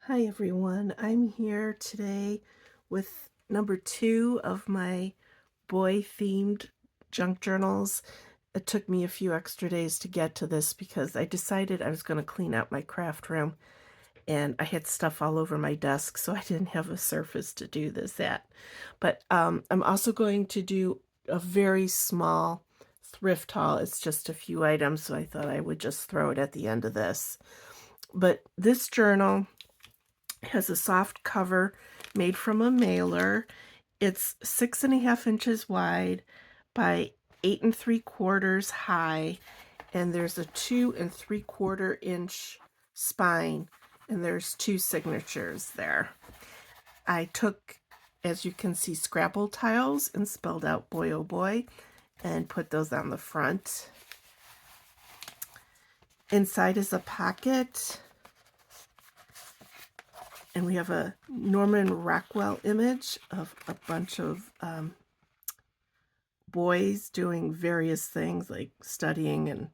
Hi everyone, I'm here today with number 2 of my boy-themed junk journals. It took me a few extra days to get to this because I decided I was going to clean out my craft room and I had stuff all over my desk, so I didn't have a surface to do this at. But I'm also going to do a very small thrift haul. It's just a few items, so I thought I would just throw it at the end of this. But this journal has a soft cover made from a mailer. It's 6.5 inches wide by 8 3/4 high, and there's a 2 3/4 inch spine, and there's 2 signatures there. I took, as you can see, Scrabble tiles and spelled out "boy oh boy" and put those on the front. Inside is a pocket, and we have a Norman Rockwell image of a bunch of boys doing various things like studying and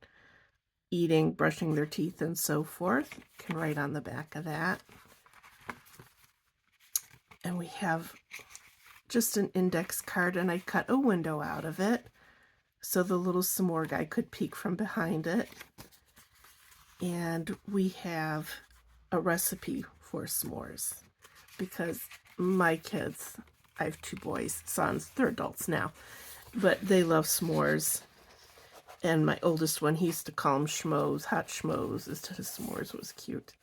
eating, brushing their teeth, and so forth. You can write on the back of that. And we have just an index card, and I cut a window out of it so the little s'more guy could peek from behind it. And we have a recipe for s'mores because my kids, I have 2 boys, sons, they're adults now, but they love s'mores. And my oldest one, he used to call them schmoes, hot schmoes, instead of s'mores. Was cute.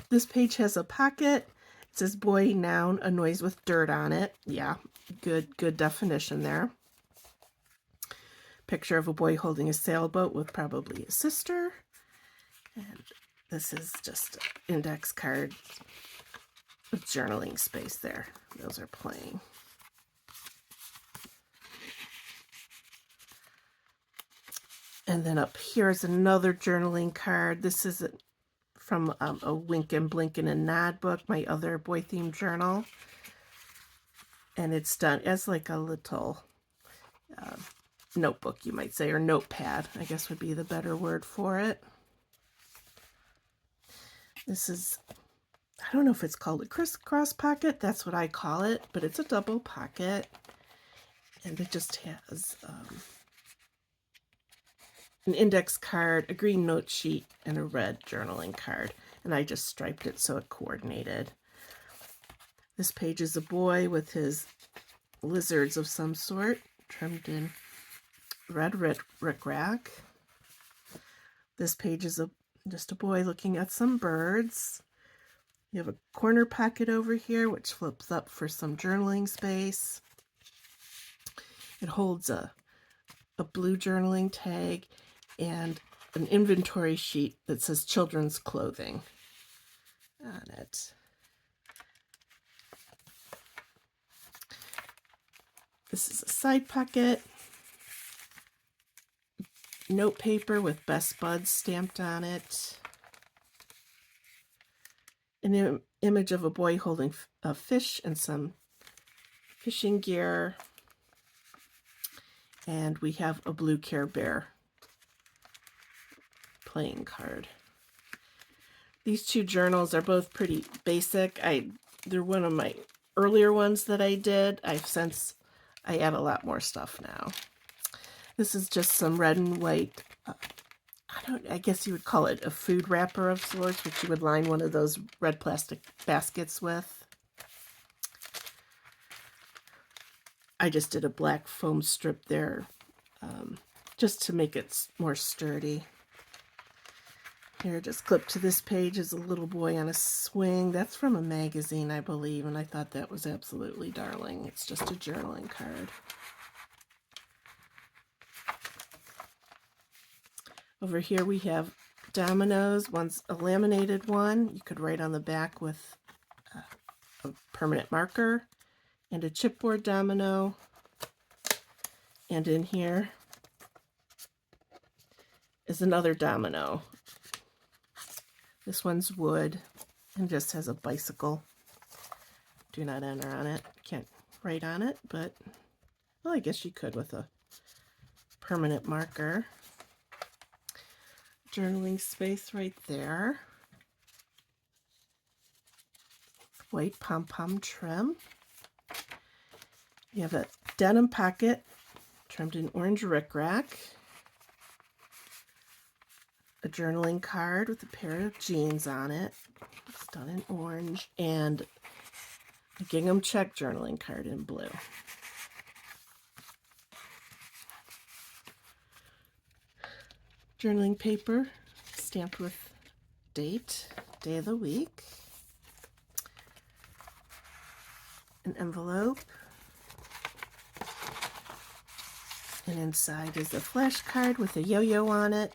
This page has a pocket. It says boy, noun, a noise with dirt on it. Yeah, good definition there. Picture of a boy holding a sailboat with probably a sister. And this is just an index card with journaling space there. Those are playing. And then up here is another journaling card. This is from a Wink and Blink and a Nod book, my other boy-themed journal. And it's done as like a little notebook, you might say, or notepad, I guess would be the better word for it. This is, I don't know if it's called a crisscross pocket. That's what I call it, but it's a double pocket. And it just has an index card, a green note sheet, and a red journaling card. And I just striped it so it coordinated. This page is a boy with his lizards of some sort, trimmed in red rickrack. This page is just a boy looking at some birds. You have a corner pocket over here, which flips up for some journaling space. It holds a blue journaling tag and an inventory sheet that says children's clothing on it. This is a side pocket. Note paper with Best Buds stamped on it. An image of a boy holding a fish and some fishing gear. And we have a blue Care Bear playing card. These 2 journals are both pretty basic. They're one of my earlier ones that I did. I add a lot more stuff now. This is just some red and white, I guess you would call it a food wrapper of sorts, which you would line one of those red plastic baskets with. I just did a black foam strip there just to make it more sturdy. Here, just clipped to this page is a little boy on a swing. That's from a magazine, I believe, and I thought that was absolutely darling. It's just a journaling card. Over here we have dominoes. One's a laminated one. You could write on the back with a permanent marker, and a chipboard domino. And in here is another domino. This one's wood and just has a bicycle. Do not enter on it. Can't write on it, but, well, I guess you could with a permanent marker. Journaling space right there. white pom-pom trim. You have a denim pocket trimmed in orange rickrack. A journaling card with a pair of jeans on it. It's done in orange. And a gingham check journaling card in blue. Journaling paper stamped with date, day of the week. An envelope. And inside is a flash card with a yo-yo on it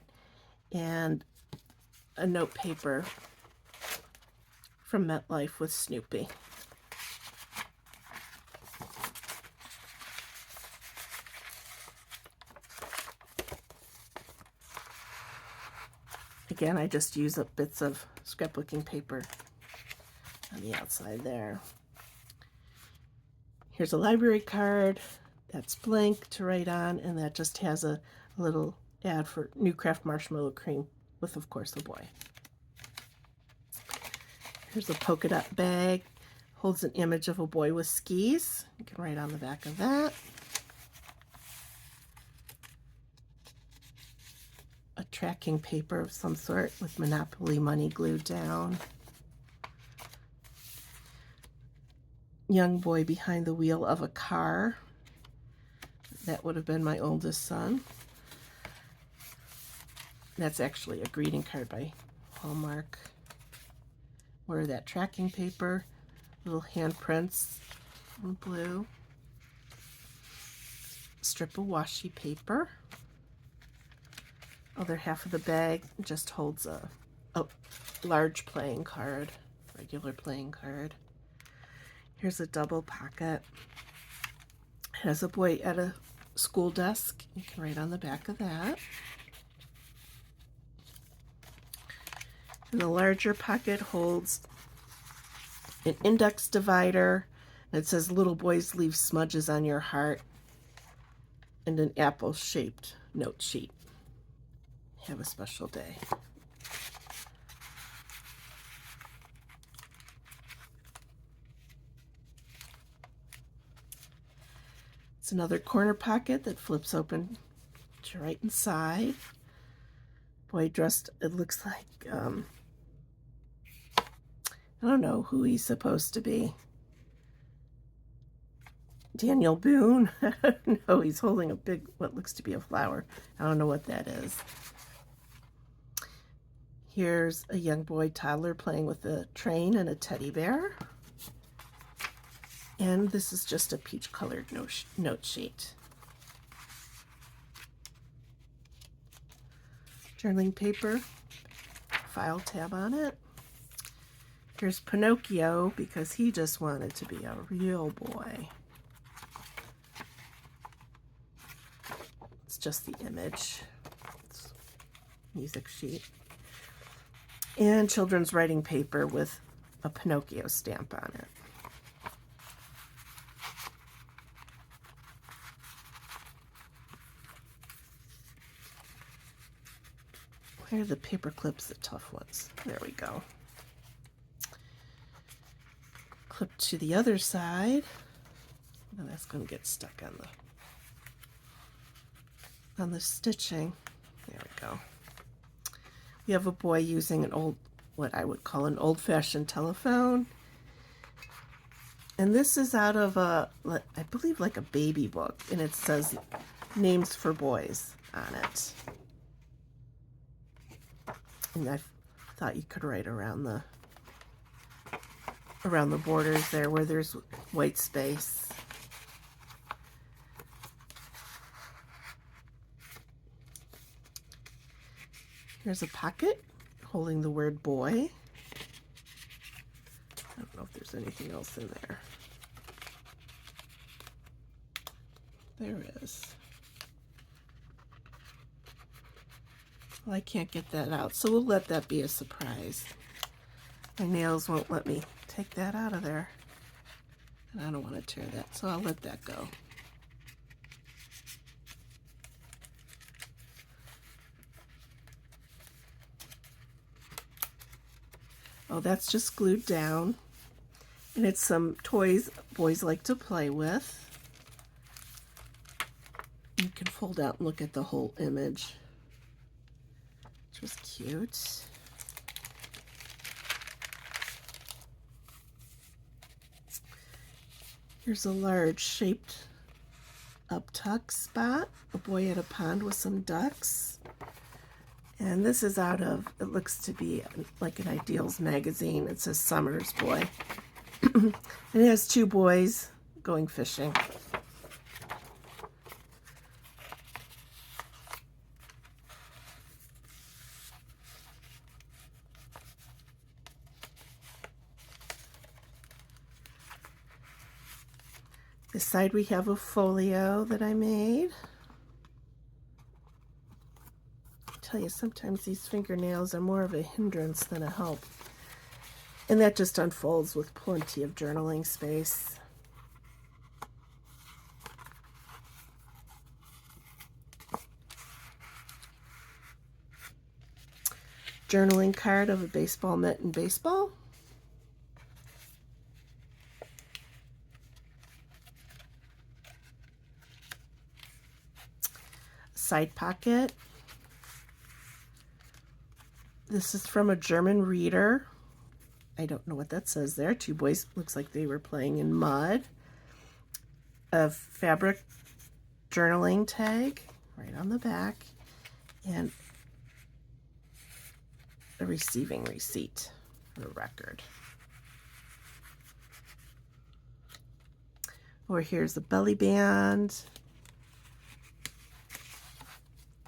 and a note paper from MetLife with Snoopy. Again, I just use up bits of scrapbooking paper on the outside there. Here's a library card that's blank to write on, and that just has a little ad for New Craft Marshmallow Cream with, of course, a boy. Here's a polka dot bag. Holds an image of a boy with skis. You can write on the back of that. A tracking paper of some sort with Monopoly money glued down. Young boy behind the wheel of a car. That would have been my oldest son. That's actually a greeting card by Hallmark. Or that tracking paper, little handprints in blue. Strip of washi paper. Other half of the bag just holds a large playing card, regular playing card. Here's a double pocket. It has a boy at a school desk. You can write on the back of that. And the larger pocket holds an index divider. And it says, "Little boys leave smudges on your heart." And an apple-shaped note sheet. Have a special day. It's another corner pocket that flips open to right inside. Boy dressed, it looks like, I don't know who he's supposed to be. Daniel Boone? No, he's holding a big, what looks to be a flower. I don't know what that is. Here's a young boy toddler playing with a train and a teddy bear. And this is just a peach-colored note sheet. Journaling paper, file tab on it. Here's Pinocchio because he just wanted to be a real boy. It's just the image. It's music sheet. And children's writing paper with a Pinocchio stamp on it. Where are the paper clips, the tough ones? There we go. Clip to the other side. Oh, that's going to get stuck on the stitching. There we go. We have a boy using what I would call an old-fashioned telephone. And this is out of I believe like a baby book, and it says names for boys on it. And I thought you could write around the borders there where there's white space. Here's a pocket holding the word boy. I don't know if there's anything else in there. There is. Well, I can't get that out, so we'll let that be a surprise. My nails won't let me take that out of there. And I don't want to tear that, so I'll let that go. Oh, that's just glued down. And it's some toys boys like to play with. You can fold out and look at the whole image, which was cute. Here's a large shaped up tuck spot, a boy at a pond with some ducks. And this is out of, it looks to be like an Ideals magazine. It says Summer's Boy. And it has two boys going fishing. This side we have a folio that I made. I tell you, sometimes these fingernails are more of a hindrance than a help. And that just unfolds with plenty of journaling space. Journaling card of a baseball mitt and baseball. Side pocket. This is from a German reader. I don't know what that says there. Two boys, looks like they were playing in mud. A fabric journaling tag right on the back. And a receiving receipt or record. Or here's the belly band.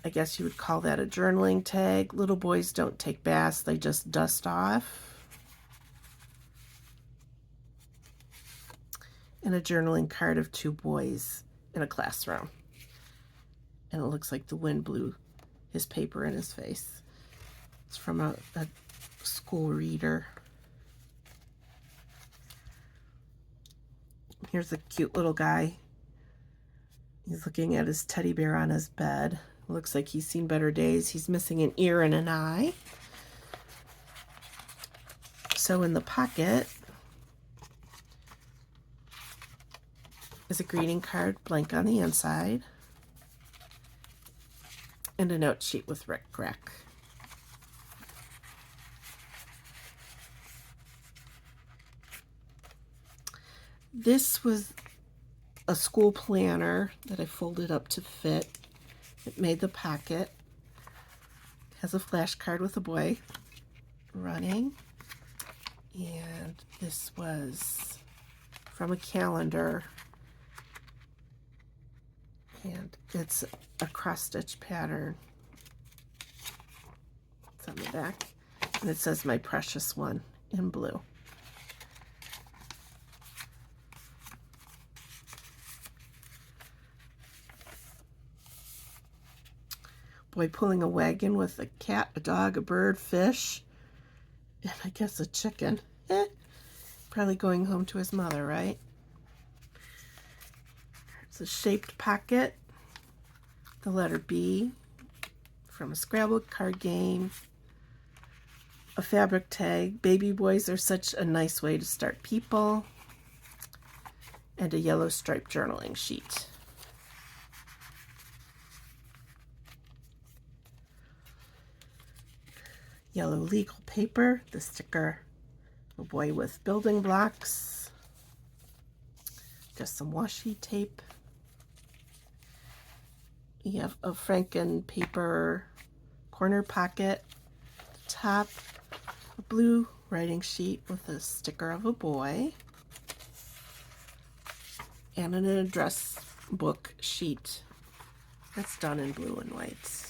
I guess you would call that a journaling tag. Little boys don't take baths, they just dust off. And a journaling card of two boys in a classroom. And it looks like the wind blew his paper in his face. It's from a school reader. Here's a cute little guy. He's looking at his teddy bear on his bed. Looks like he's seen better days. He's missing an ear and an eye. So in the pocket is a greeting card, blank on the inside, and a note sheet with Rick Crack. This was a school planner that I folded up to fit. It made the pocket. Has a flashcard with a boy running. And this was from a calendar. And it's a cross-stitch pattern. It's on the back. And it says "My Precious One" in blue. Boy pulling a wagon with a cat, a dog, a bird, fish, and I guess a chicken. Probably going home to his mother, right? It's a shaped pocket, the letter B from a Scrabble card game, a fabric tag. Baby boys are such a nice way to start people, and a yellow striped journaling sheet. Yellow legal paper, the sticker, a boy with building blocks, just some washi tape. You have a Franken paper corner pocket, top, a blue writing sheet with a sticker of a boy, and an address book sheet that's done in blue and white.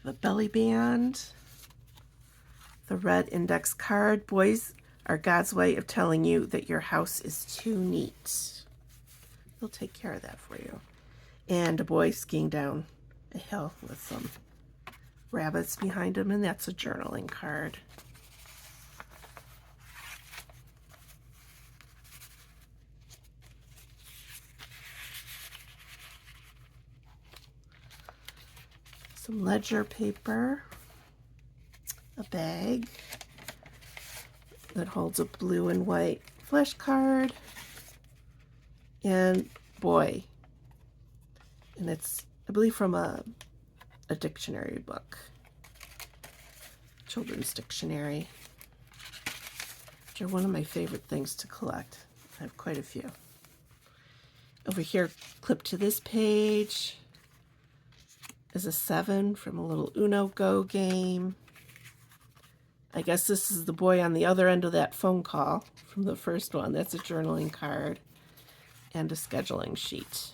The belly band, the red index card. Boys are God's way of telling you that your house is too neat. They'll take care of that for you. And a boy skiing down a hill with some rabbits behind him, and that's a journaling card. some ledger paper, a bag that holds a blue and white flashcard, and boy. And it's, I believe, from a dictionary book, children's dictionary, which are one of my favorite things to collect. I have quite a few. Over here, clipped to this page, is a 7 from a little Uno Go game. I guess this is the boy on the other end of that phone call from the first one. That's a journaling card and a scheduling sheet.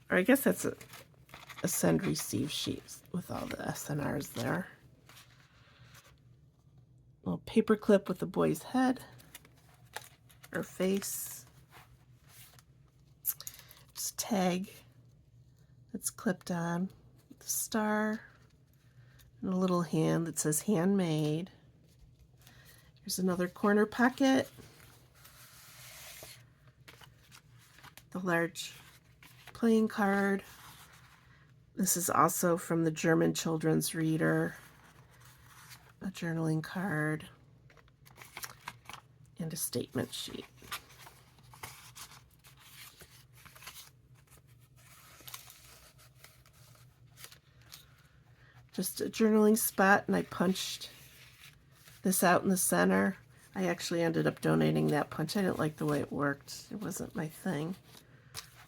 Or I guess that's a send-receive sheet with all the SNRs there. A little paper clip with the boy's head or face. Just tag that's clipped on with a star and a little hand that says handmade. Here's another corner pocket. The large playing card. This is also from the German Children's Reader. A journaling card and a statement sheet. Just a journaling spot, and I punched this out in the center. I actually ended up donating that punch. I didn't like the way it worked. It wasn't my thing.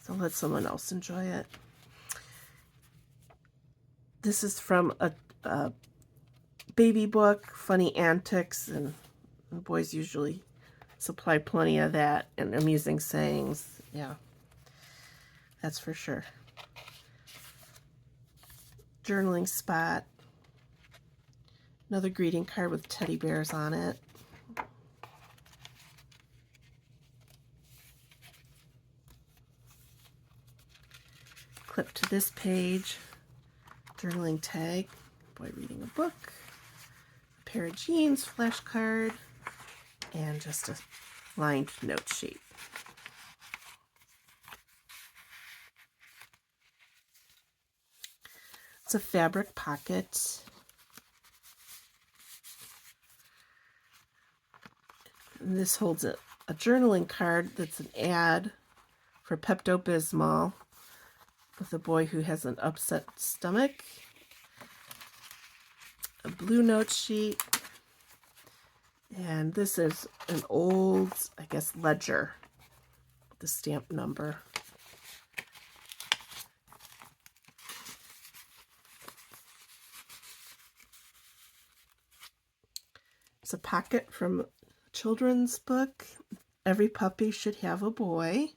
So let someone else enjoy it. This is from a baby book, Funny Antics, and boys usually supply plenty of that, and amusing sayings. Yeah, that's for sure. Journaling spot. Another greeting card with teddy bears on it. Clip to this page. Journaling tag. Boy reading a book. A pair of jeans, flashcard, and just a lined note sheet. It's a fabric pocket. And this holds a journaling card that's an ad for Pepto-Bismol with a boy who has an upset stomach. A blue note sheet. And this is an old, I guess, ledger with the stamp number. It's a pocket from a children's book. Every puppy should have a boy.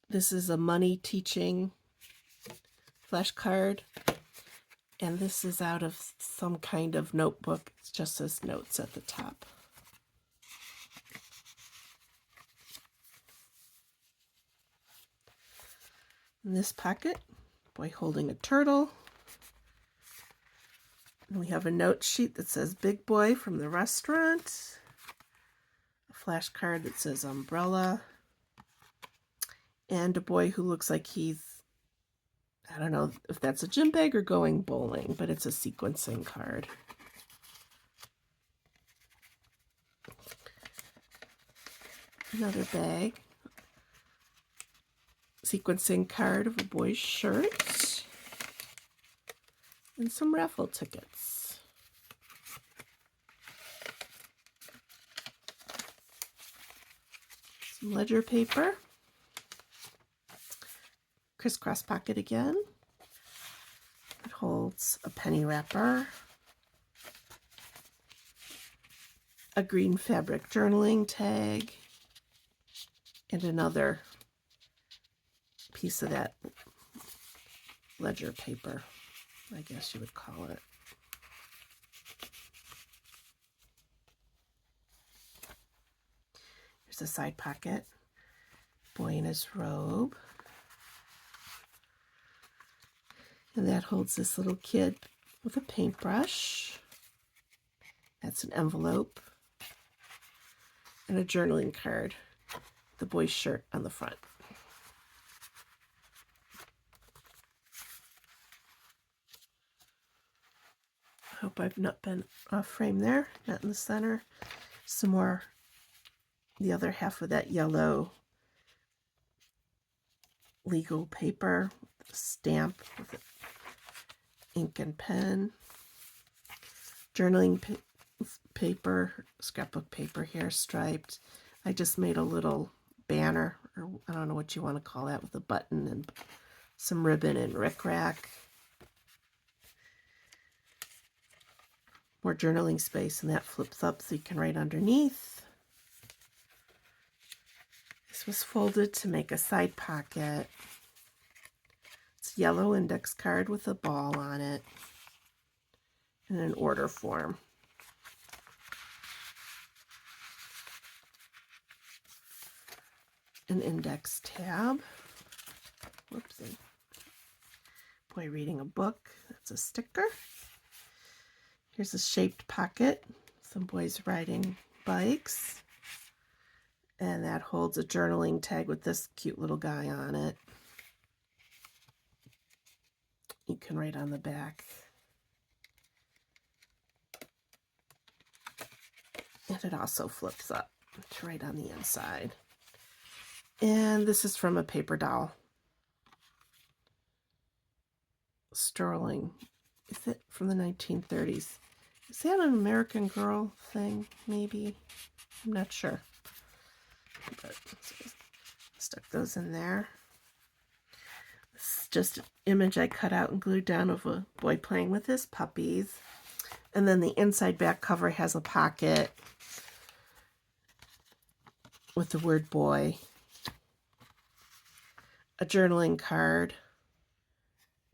This is a money teaching flashcard, and this is out of some kind of notebook. It just says notes at the top. In this pocket, boy holding a turtle. And we have a note sheet that says Big Boy from the restaurant. A flashcard that says umbrella. And a boy who looks like he's, I don't know if that's a gym bag or going bowling, but it's a sequencing card. Another bag. Sequencing card of a boy's shirt. And some raffle tickets. Some ledger paper. Crisscross pocket again. It holds a penny wrapper. A green fabric journaling tag. And another piece of that ledger paper, I guess you would call it. Here's a side pocket. Boy in his robe. And that holds this little kid with a paintbrush. That's an envelope. And a journaling card the boy's shirt on the front. I hope I've not been off frame there, not in the center. Some more, the other half of that yellow legal paper, stamp with ink and pen, journaling paper, scrapbook paper here, striped. I just made a little banner, or I don't know what you want to call that, with a button and some ribbon and rickrack. More journaling space, and that flips up so you can write underneath. This was folded to make a side pocket. It's a yellow index card with a ball on it in an order form. An index tab. Whoopsie. Boy reading a book. That's a sticker. Here's a shaped pocket. Some boys riding bikes. And that holds a journaling tag with this cute little guy on it. You can write on the back. And it also flips up to write on the inside. And this is from a paper doll. Sterling. Is it from the 1930s? Is that an American Girl thing, maybe? I'm not sure. But stuck those in there. This is just an image I cut out and glued down of a boy playing with his puppies. And then the inside back cover has a pocket with the word boy. A journaling card.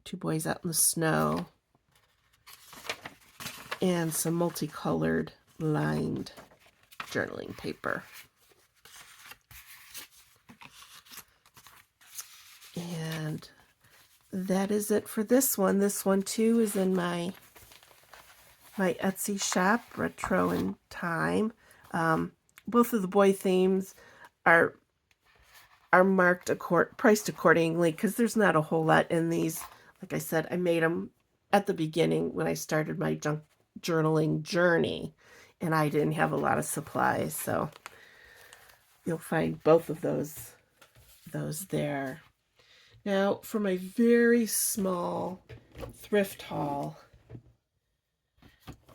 Two boys out in the snow. And some multicolored lined journaling paper. And that is it for this one. This one too is in my Etsy shop, Retro in Time. Both of the boy themes are marked priced accordingly, because there's not a whole lot in these. Like I said, I made them at the beginning when I started my junk journaling journey, and I didn't have a lot of supplies, so you'll find both of those there. Now for my very small thrift haul,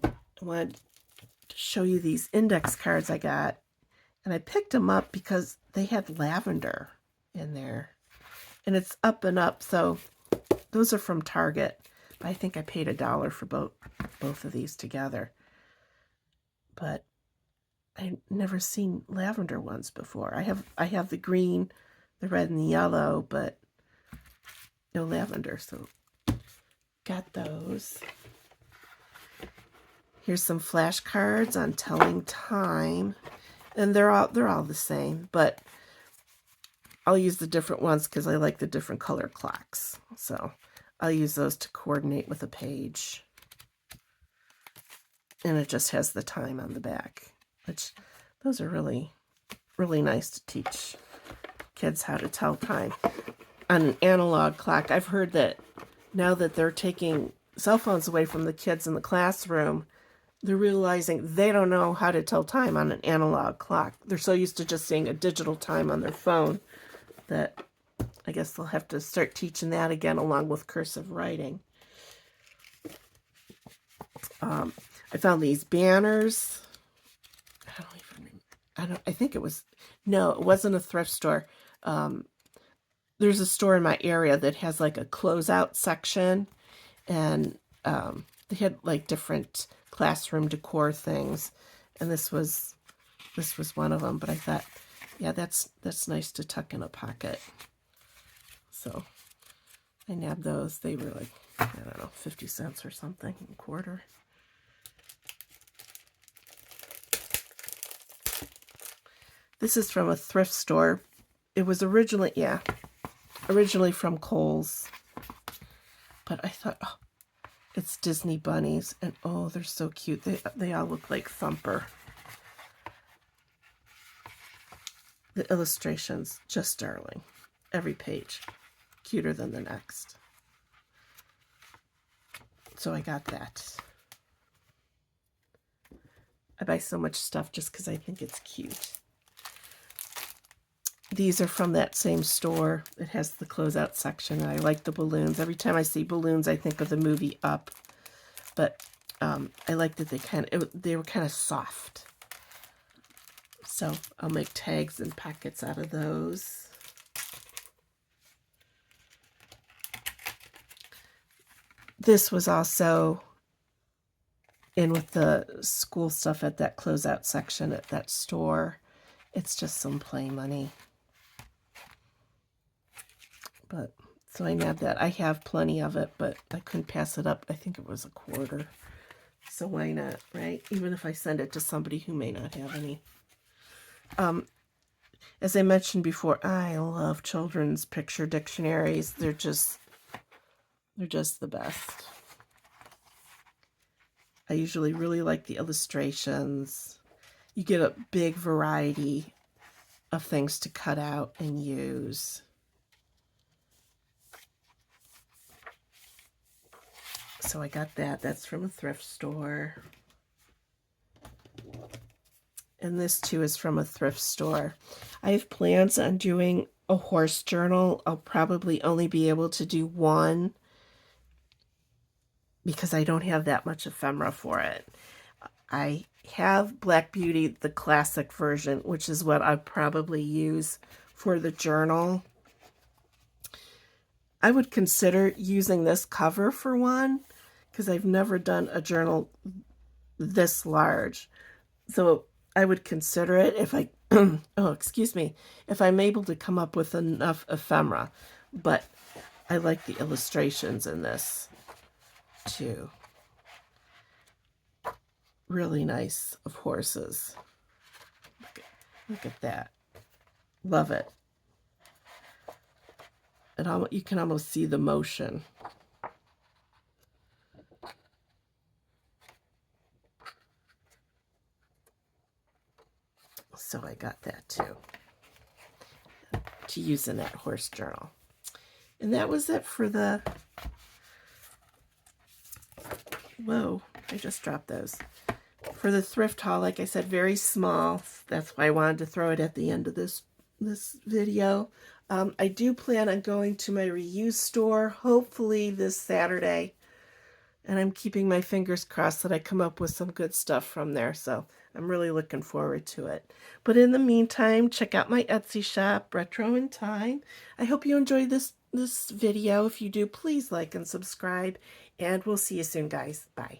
I wanted to show you these index cards I got, and I picked them up because they had lavender in there, and it's up and up, so those are from Target. I think I paid $1 for both of these together. But I've never seen lavender ones before. I have the green, the red, and the yellow, but no lavender, so got those. Here's some flashcards on telling time, and they're all the same, but I'll use the different ones because I like the different color clocks. So I'll use those to coordinate with a page. And it just has the time on the back, which those are really, really nice to teach kids how to tell time on an analog clock. I've heard that now that they're taking cell phones away from the kids in the classroom, they're realizing they don't know how to tell time on an analog clock. They're so used to just seeing a digital time on their phone that I guess they'll have to start teaching that again, along with cursive writing. I found these banners. I think it was, no, it wasn't a thrift store. There's a store in my area that has like a closeout section, and they had like different classroom decor things, and this was one of them. But I thought, yeah, that's nice to tuck in a pocket. So I nabbed those. They were like, I don't know, 50 cents or something, a quarter. This is from a thrift store. It was originally from Kohl's. But I thought, oh, it's Disney bunnies, and oh, they're so cute. They all look like Thumper. The illustrations, just darling. Every page, cuter than the next. So I got that. I buy so much stuff just because I think it's cute. These are from that same store. It has the closeout section, and I like the balloons. Every time I see balloons, I think of the movie Up. But I like that they were kind of soft. So I'll make tags and pockets out of those. This was also in with the school stuff at that closeout section at that store. It's just some play money. But so I nabbed that. I have plenty of it, but I couldn't pass it up. I think it was $1. So why not, right? Even if I send it to somebody who may not have any. As I mentioned before, I love children's picture dictionaries. They're just the best. I usually really like the illustrations. You get a big variety of things to cut out and use. So I got that. That's from a thrift store. And this too is from a thrift store. I have plans on doing a horse journal. I'll probably only be able to do one because I don't have that much ephemera for it. I have Black Beauty, the classic version, which is what I'd probably use for the journal. I would consider using this cover for one because I've never done a journal this large. So I would consider it if I, oh, excuse me, if I'm able to come up with enough ephemera. But I like the illustrations in this too. Really nice of horses. Look at that. Love it. You can almost see the motion. So I got that too, to use in that horse journal. And that was it for the, whoa, I just dropped those. For the thrift haul, like I said, very small. That's why I wanted to throw it at the end of this video. I do plan on going to my reuse store, hopefully this Saturday. And I'm keeping my fingers crossed that I come up with some good stuff from there. So I'm really looking forward to it. But in the meantime, check out my Etsy shop, Retro in Time. I hope you enjoyed this video. If you do, please like and subscribe. And we'll see you soon, guys. Bye.